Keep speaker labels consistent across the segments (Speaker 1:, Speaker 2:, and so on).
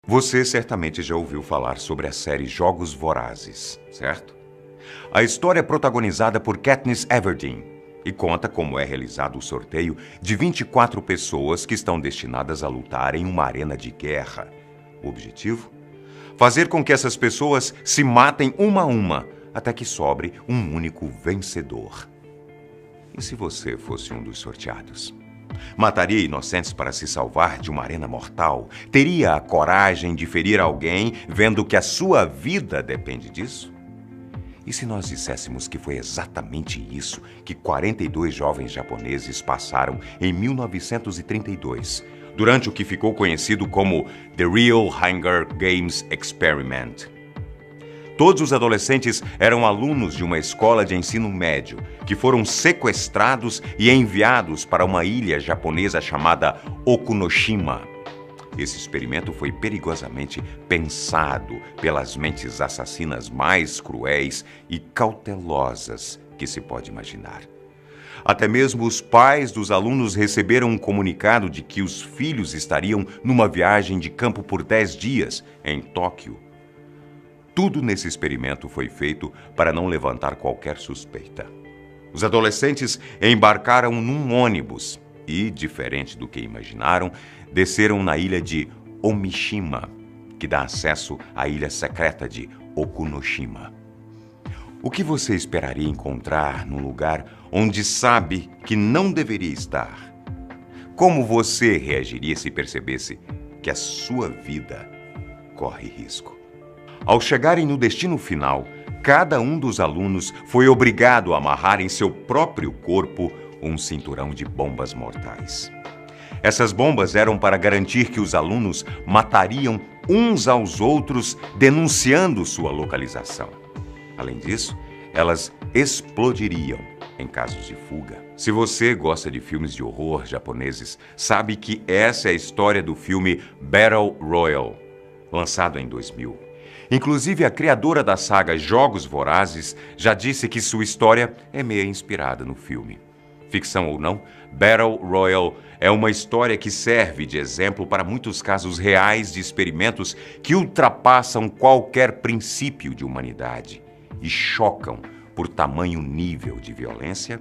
Speaker 1: Você certamente já ouviu falar sobre a série Jogos Vorazes, certo? A história é protagonizada por Katniss Everdeen e conta como é realizado o sorteio de 24 pessoas que estão destinadas a lutar em uma arena de guerra. O objetivo? Fazer com que essas pessoas se matem uma a uma, até que sobre um único vencedor. E se você fosse um dos sorteados? Mataria inocentes para se salvar de uma arena mortal? Teria a coragem de ferir alguém, vendo que a sua vida depende disso? E se nós disséssemos que foi exatamente isso que 42 jovens japoneses passaram em 1932, durante o que ficou conhecido como The Real Hunger Games Experiment? Todos os adolescentes eram alunos de uma escola de ensino médio que foram sequestrados e enviados para uma ilha japonesa chamada Okunoshima. Esse experimento foi perigosamente pensado pelas mentes assassinas mais cruéis e cautelosas que se pode imaginar. Até mesmo os pais dos alunos receberam um comunicado de que os filhos estariam numa viagem de campo por 10 dias em Tóquio. Tudo nesse experimento foi feito para não levantar qualquer suspeita. Os adolescentes embarcaram num ônibus e, diferente do que imaginaram, desceram na ilha de Omishima, que dá acesso à ilha secreta de Okunoshima. O que você esperaria encontrar num lugar onde sabe que não deveria estar? Como você reagiria se percebesse que a sua vida corre risco? Ao chegarem no destino final, cada um dos alunos foi obrigado a amarrar em seu próprio corpo um cinturão de bombas mortais. Essas bombas eram para garantir que os alunos matariam uns aos outros, denunciando sua localização. Além disso, elas explodiriam em casos de fuga. Se você gosta de filmes de horror japoneses, sabe que essa é a história do filme Battle Royale, lançado em 2000. Inclusive, a criadora da saga Jogos Vorazes já disse que sua história é meio inspirada no filme. Ficção ou não, Battle Royale é uma história que serve de exemplo para muitos casos reais de experimentos que ultrapassam qualquer princípio de humanidade e chocam por tamanho nível de violência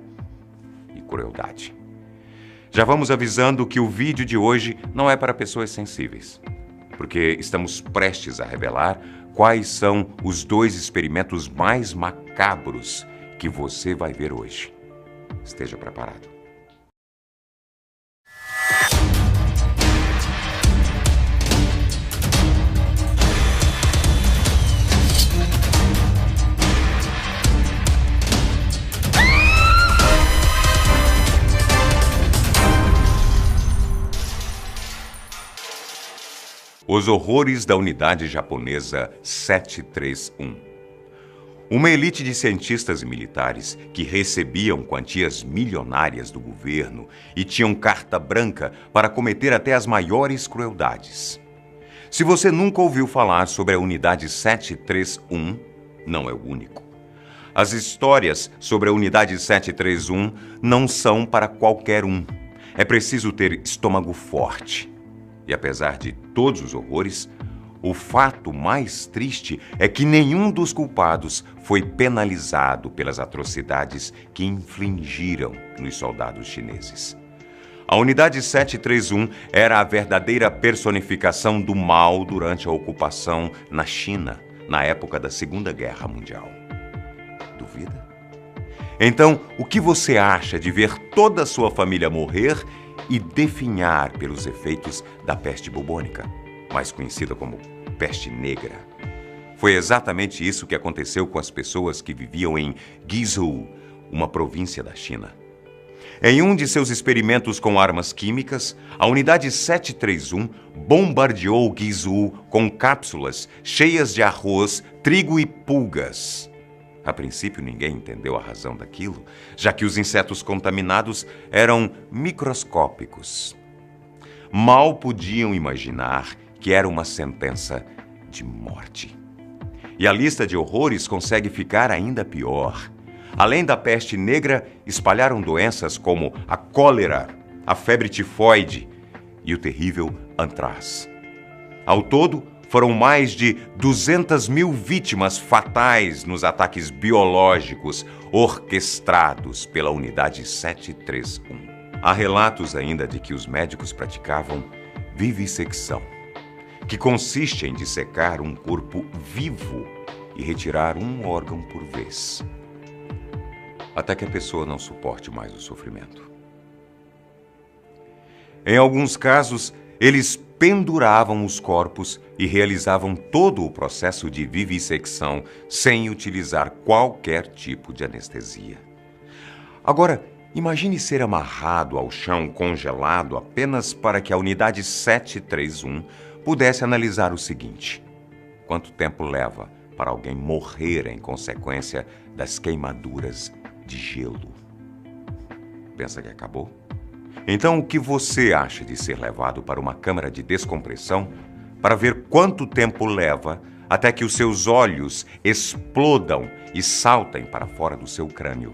Speaker 1: e crueldade. Já vamos avisando que o vídeo de hoje não é para pessoas sensíveis, porque estamos prestes a revelar quais são os 2 experimentos mais macabros que você vai ver hoje. Esteja preparado. Os horrores da unidade japonesa 731. Uma elite de cientistas e militares que recebiam quantias milionárias do governo e tinham carta branca para cometer até as maiores crueldades. Se você nunca ouviu falar sobre a unidade 731, não é o único. As histórias sobre a unidade 731 não são para qualquer um. É preciso ter estômago forte. E apesar de todos os horrores, o fato mais triste é que nenhum dos culpados foi penalizado pelas atrocidades que infligiram nos soldados chineses. A unidade 731 era a verdadeira personificação do mal durante a ocupação na China, na época da Segunda Guerra Mundial. Duvida? Então, o que você acha de ver toda a sua família morrer e definhar pelos efeitos da peste bubônica, mais conhecida como peste negra? Foi exatamente isso que aconteceu com as pessoas que viviam em Guizhou, uma província da China. Em um de seus experimentos com armas químicas, a unidade 731 bombardeou Guizhou com cápsulas cheias de arroz, trigo e pulgas. A princípio, ninguém entendeu a razão daquilo, já que os insetos contaminados eram microscópicos. Mal podiam imaginar que era uma sentença de morte. E a lista de horrores consegue ficar ainda pior. Além da peste negra, espalharam doenças como a cólera, a febre tifoide e o terrível antrás. Ao todo, foram mais de 200 mil vítimas fatais nos ataques biológicos orquestrados pela Unidade 731. Há relatos ainda de que os médicos praticavam vivissecção, que consiste em dissecar um corpo vivo e retirar um órgão por vez, até que a pessoa não suporte mais o sofrimento. Em alguns casos, eles penduravam os corpos e realizavam todo o processo de vivissecção sem utilizar qualquer tipo de anestesia. Agora, imagine ser amarrado ao chão congelado apenas para que a Unidade 731 pudesse analisar o seguinte: quanto tempo leva para alguém morrer em consequência das queimaduras de gelo? Pensa que acabou? Então, o que você acha de ser levado para uma câmara de descompressão para ver quanto tempo leva até que os seus olhos explodam e saltem para fora do seu crânio?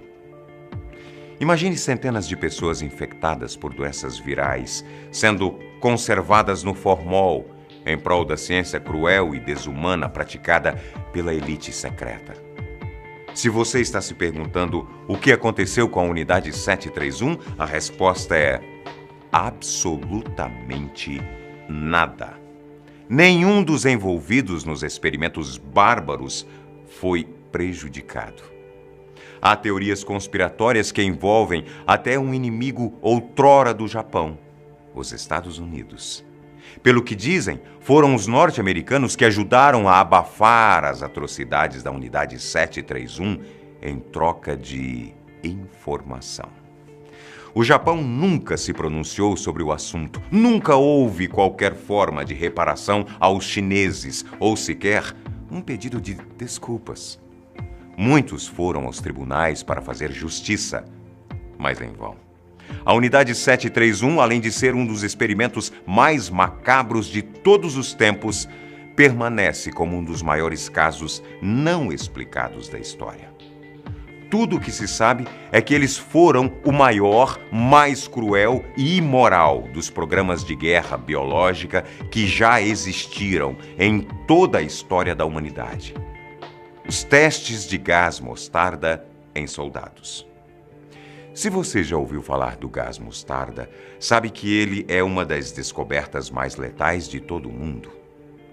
Speaker 1: Imagine centenas de pessoas infectadas por doenças virais sendo conservadas no formol em prol da ciência cruel e desumana praticada pela elite secreta. Se você está se perguntando o que aconteceu com a Unidade 731, a resposta é absolutamente nada. Nenhum dos envolvidos nos experimentos bárbaros foi prejudicado. Há teorias conspiratórias que envolvem até um inimigo outrora do Japão, os Estados Unidos. Pelo que dizem, foram os norte-americanos que ajudaram a abafar as atrocidades da Unidade 731 em troca de informação. O Japão nunca se pronunciou sobre o assunto, nunca houve qualquer forma de reparação aos chineses ou sequer um pedido de desculpas. Muitos foram aos tribunais para fazer justiça, mas em vão. A Unidade 731, além de ser um dos experimentos mais macabros de todos os tempos, permanece como um dos maiores casos não explicados da história. Tudo o que se sabe é que eles foram o maior, mais cruel e imoral dos programas de guerra biológica que já existiram em toda a história da humanidade. Os testes de gás mostarda em soldados. Se você já ouviu falar do gás mostarda, sabe que ele é uma das descobertas mais letais de todo o mundo.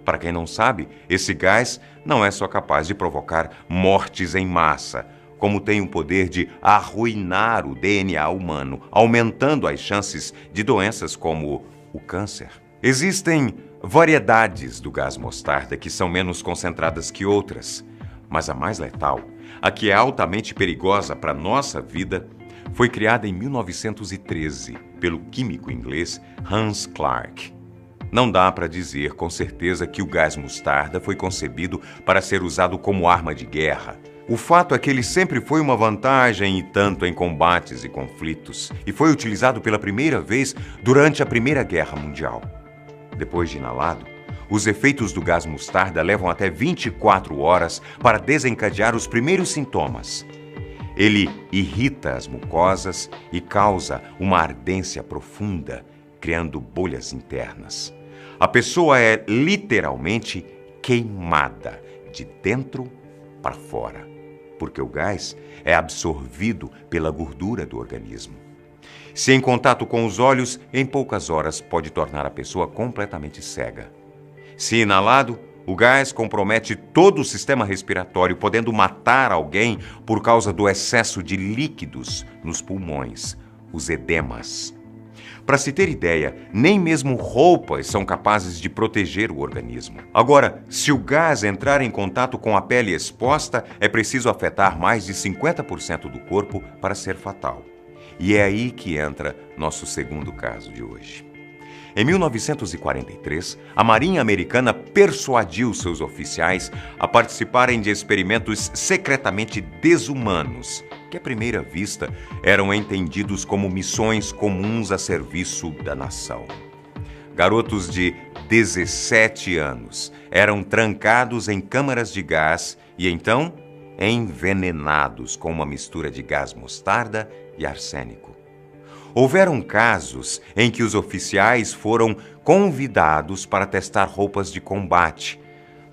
Speaker 1: Para quem não sabe, esse gás não é só capaz de provocar mortes em massa, como tem o poder de arruinar o DNA humano, aumentando as chances de doenças como o câncer. Existem variedades do gás mostarda que são menos concentradas que outras, mas a mais letal, a que é altamente perigosa para a nossa vida, foi criada em 1913 pelo químico inglês Hans Clark. Não dá para dizer com certeza que o gás mostarda foi concebido para ser usado como arma de guerra. O fato é que ele sempre foi uma vantagem e tanto em combates e conflitos, e foi utilizado pela primeira vez durante a Primeira Guerra Mundial. Depois de inalado, os efeitos do gás mostarda levam até 24 horas para desencadear os primeiros sintomas. Ele irrita as mucosas e causa uma ardência profunda, criando bolhas internas. A pessoa é literalmente queimada de dentro para fora, porque o gás é absorvido pela gordura do organismo. Se em contato com os olhos, em poucas horas pode tornar a pessoa completamente cega. Se inalado, o gás compromete todo o sistema respiratório, podendo matar alguém por causa do excesso de líquidos nos pulmões, os edemas. Para se ter ideia, nem mesmo roupas são capazes de proteger o organismo. Agora, se o gás entrar em contato com a pele exposta, é preciso afetar mais de 50% do corpo para ser fatal. E é aí que entra nosso segundo caso de hoje. Em 1943, a Marinha Americana persuadiu seus oficiais a participarem de experimentos secretamente desumanos, que à primeira vista eram entendidos como missões comuns a serviço da nação. Garotos de 17 anos eram trancados em câmaras de gás e então envenenados com uma mistura de gás mostarda e arsênico. Houveram casos em que os oficiais foram convidados para testar roupas de combate,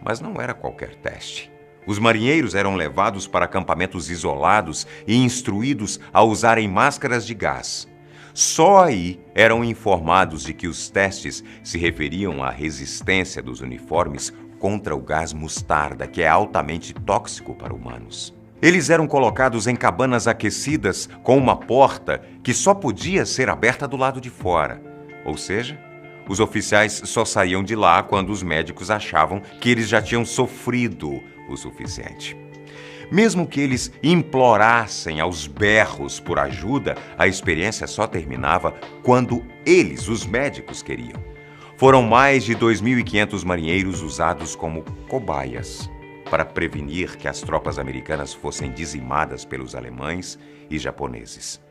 Speaker 1: mas não era qualquer teste. Os marinheiros eram levados para acampamentos isolados e instruídos a usarem máscaras de gás. Só aí eram informados de que os testes se referiam à resistência dos uniformes contra o gás mostarda, que é altamente tóxico para humanos. Eles eram colocados em cabanas aquecidas com uma porta que só podia ser aberta do lado de fora. Ou seja, os oficiais só saíam de lá quando os médicos achavam que eles já tinham sofrido o suficiente. Mesmo que eles implorassem aos berros por ajuda, a experiência só terminava quando eles, os médicos, queriam. Foram mais de 2.500 marinheiros usados como cobaias para prevenir que as tropas americanas fossem dizimadas pelos alemães e japoneses.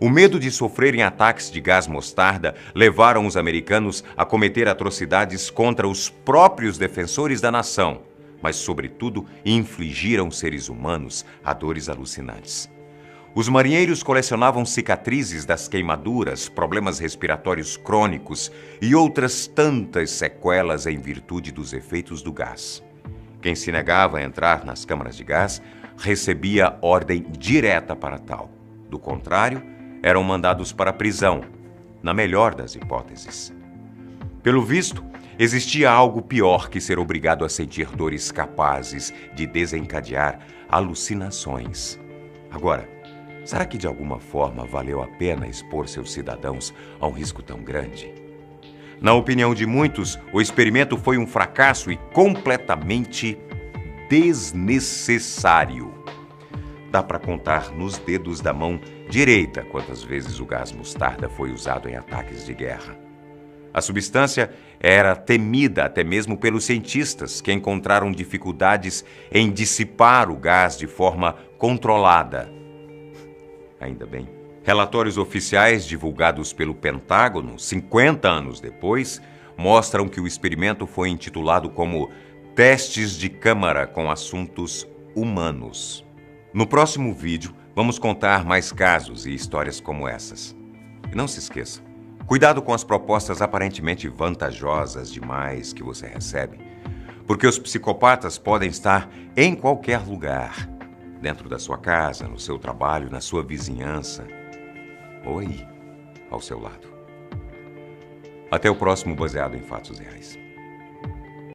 Speaker 1: O medo de sofrerem ataques de gás mostarda levaram os americanos a cometer atrocidades contra os próprios defensores da nação, mas, sobretudo, infligiram seres humanos a dores alucinantes. Os marinheiros colecionavam cicatrizes das queimaduras, problemas respiratórios crônicos e outras tantas sequelas em virtude dos efeitos do gás. Quem se negava a entrar nas câmaras de gás recebia ordem direta para tal. Do contrário, eram mandados para a prisão, na melhor das hipóteses. Pelo visto, existia algo pior que ser obrigado a sentir dores capazes de desencadear alucinações. Agora, será que de alguma forma valeu a pena expor seus cidadãos a um risco tão grande? Na opinião de muitos, o experimento foi um fracasso e completamente desnecessário. Dá para contar nos dedos da mão direita quantas vezes o gás mostarda foi usado em ataques de guerra. A substância era temida até mesmo pelos cientistas, que encontraram dificuldades em dissipar o gás de forma controlada. Ainda bem. Relatórios oficiais divulgados pelo Pentágono, 50 anos depois, mostram que o experimento foi intitulado como Testes de Câmara com Assuntos Humanos. No próximo vídeo, vamos contar mais casos e histórias como essas. E não se esqueça, cuidado com as propostas aparentemente vantajosas demais que você recebe, porque os psicopatas podem estar em qualquer lugar, dentro da sua casa, no seu trabalho, na sua vizinhança, ou aí, ao seu lado. Até o próximo Baseado em Fatos Reais.